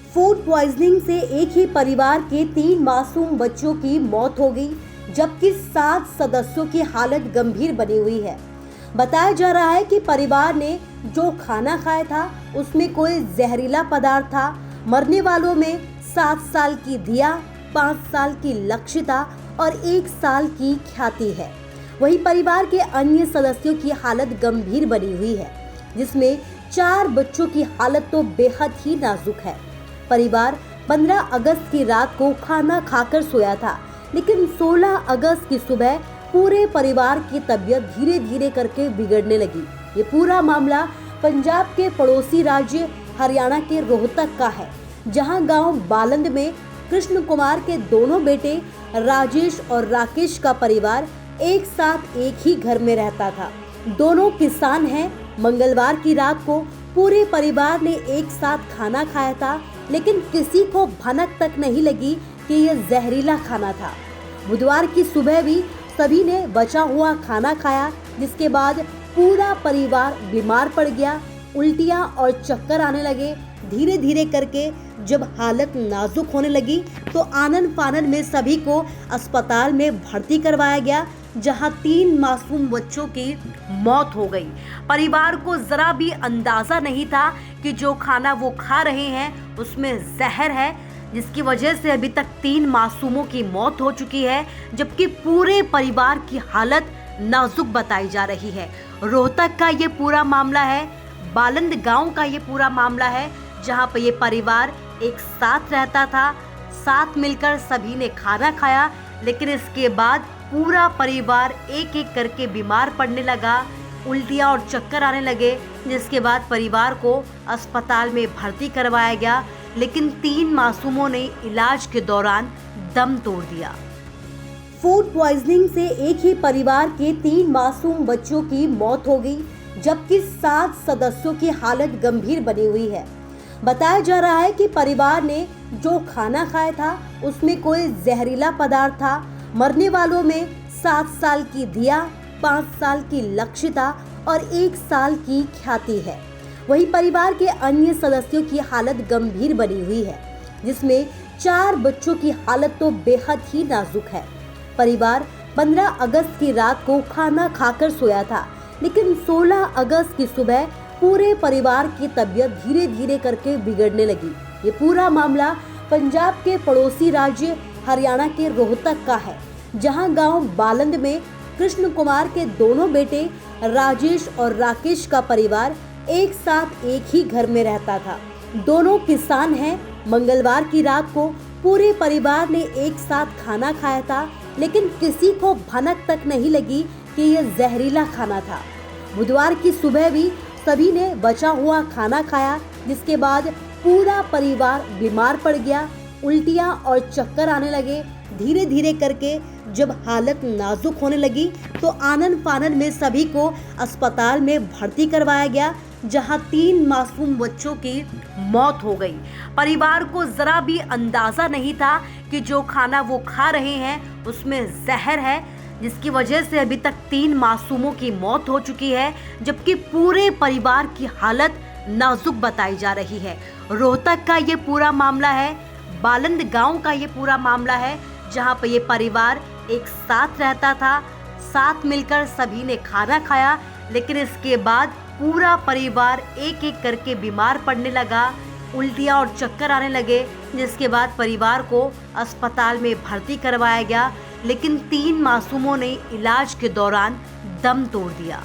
Food poisoning से एक ही परिवार के 3 मासूम बच्चों की मौत हो गई, जबकि 7 सदस्यों की हालत गंभीर बनी हुई है। बताया जा रहा है कि परिवार ने जो खाना खाया था उसमें कोई जहरीला पदार्थ था। मरने वालों में 7 साल की दिया, 5 साल की लक्षिता और 1 साल की ख्याति है। वहीं परिवार के अन्य सदस्यों की हालत गंभीर बनी हुई है, जिसमें 4 बच्चों की हालत तो बेहद ही नाजुक है। परिवार 15 अगस्त की रात को खाना खाकर सोया था, लेकिन 16 अगस्त की सुबह पूरे परिवार की तबीयत धीरे धीरे करके बिगड़ने लगी। ये पूरा मामला पंजाब के पड़ोसी राज्य हरियाणा के रोहतक का है, जहां गांव बालंद में कृष्ण कुमार के दोनों बेटे राजेश और राकेश का परिवार एक साथ एक ही घर में रहता था। दोनों किसान हैं। मंगलवार की रात को पूरे परिवार ने एक साथ खाना खाया था, लेकिन किसी को भनक तक नहीं लगी कि यह जहरीला खाना था। बुधवार की सुबह भी सभी ने बचा हुआ खाना खाया, जिसके बाद पूरा परिवार बीमार पड़ गया। उल्टियां और चक्कर आने लगे। धीरे धीरे करके जब हालत नाजुक होने लगी तो आनन फानन में सभी को अस्पताल में भर्ती करवाया गया, जहां 3 मासूम बच्चों की मौत हो गई। परिवार को जरा भी अंदाजा नहीं था कि जो खाना वो खा रहे हैं उसमें जहर है, जिसकी वजह से अभी तक 3 मासूमों की मौत हो चुकी है, जबकि पूरे परिवार की हालत नाजुक बताई जा रही है। रोहतक का ये पूरा मामला है, बालंद गांव का ये पूरा मामला है, जहां पर ये परिवार एक साथ रहता था। साथ मिलकर सभी ने खाना खाया, लेकिन इसके बाद पूरा परिवार एक एक करके बीमार पड़ने लगा। उल्टियां और चक्कर आने लगे, जिसके बाद परिवार को अस्पताल में भर्ती करवाया गया, लेकिन 3 मासूमों ने इलाज के दौरान दम तोड़ दिया। फूड पॉइजनिंग से एक ही परिवार के 3 मासूम बच्चों की मौत हो गई, जबकि 7 सदस्यों की हालत गंभीर बनी हुई है। बताया जा रहा है कि परिवार ने जो खाना खाया था उसमें कोई जहरीला पदार्थ था। मरने वालों में 7 साल की दिया, 5 साल की लक्षिता और 1 साल की ख्याति है। वहीं परिवार के अन्य सदस्यों की हालत गंभीर बनी हुई है, जिसमें 4 बच्चों की हालत तो बेहद ही नाजुक है। परिवार 15 अगस्त की रात को खाना खाकर सोया था, लेकिन 16 अगस्त की सुबह पूरे परिवार की तबीयत धीरे धीरे करके बिगड़ने लगी। ये पूरा मामला पंजाब के पड़ोसी राज्य हरियाणा के रोहतक का है, जहां गांव बालंद में कृष्ण कुमार के दोनों बेटे राजेश और राकेश का परिवार एक साथ एक ही घर में रहता था। दोनों किसान हैं। मंगलवार की रात को पूरे परिवार ने एक साथ खाना खाया था, लेकिन किसी को भनक तक नहीं लगी कि यह जहरीला खाना था। बुधवार की सुबह भी सभी ने बचा हुआ खाना खाया, जिसके बाद पूरा परिवार बीमार पड़ गया। उल्टियां और चक्कर आने लगे। धीरे धीरे करके जब हालत नाजुक होने लगी तो आनन फानन में सभी को अस्पताल में भर्ती करवाया गया, जहां 3 मासूम बच्चों की मौत हो गई। परिवार को जरा भी अंदाजा नहीं था कि जो खाना वो खा रहे हैं उसमें जहर है, जिसकी वजह से अभी तक 3 मासूमों की मौत हो चुकी है, जबकि पूरे परिवार की हालत नाजुक बताई जा रही है। रोहतक का ये पूरा मामला है, बालंद गांव का ये पूरा मामला है, जहां पर ये परिवार एक साथ रहता था। साथ मिलकर सभी ने खाना खाया, लेकिन इसके बाद पूरा परिवार एक एक करके बीमार पड़ने लगा। उल्टियां और चक्कर आने लगे, जिसके बाद परिवार को अस्पताल में भर्ती करवाया गया, लेकिन 3 मासूमों ने इलाज के दौरान दम तोड़ दिया।